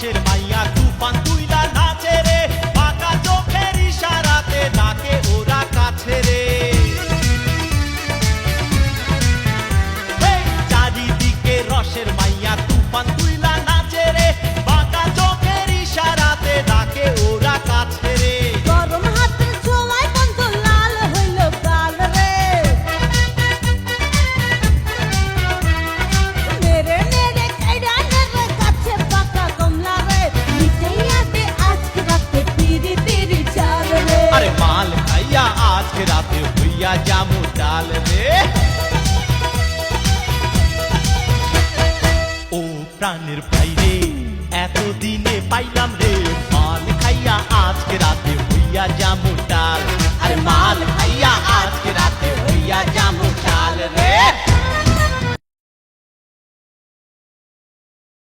রসের মাইয়া তুফান তুইলা নাচে রে, বাঁকা চোখের ইশারাতে ডাকে ওরা কাছে রে। চারিদিকে রসের মাইয়া তুফান তুইলা নাচে রে, বাঁকা চোখের ইশারাতে ডাকে ওরা কাছে রে। গরম হাতের ছোঁয়ায় বন্ধু লাল হইল গাল রে, মেরে মেরে কাইড়া নেবে কাছে পাকা কমলা রে, মিটাইয়াতে আজকে রাতে পিরি তিরি চাল রে। আরে মাল খাইয়া আজকে রাতে হইয়া জামু ডাল রে। ও প্রাণের বাইরে এতদিনে পাইলাম রে, মাল খাইয়া আজকে রাতে হইয়া জামু ডাল। আরে মাল খাইয়া আজকে রাতে হইয়া জামু ডাল রে।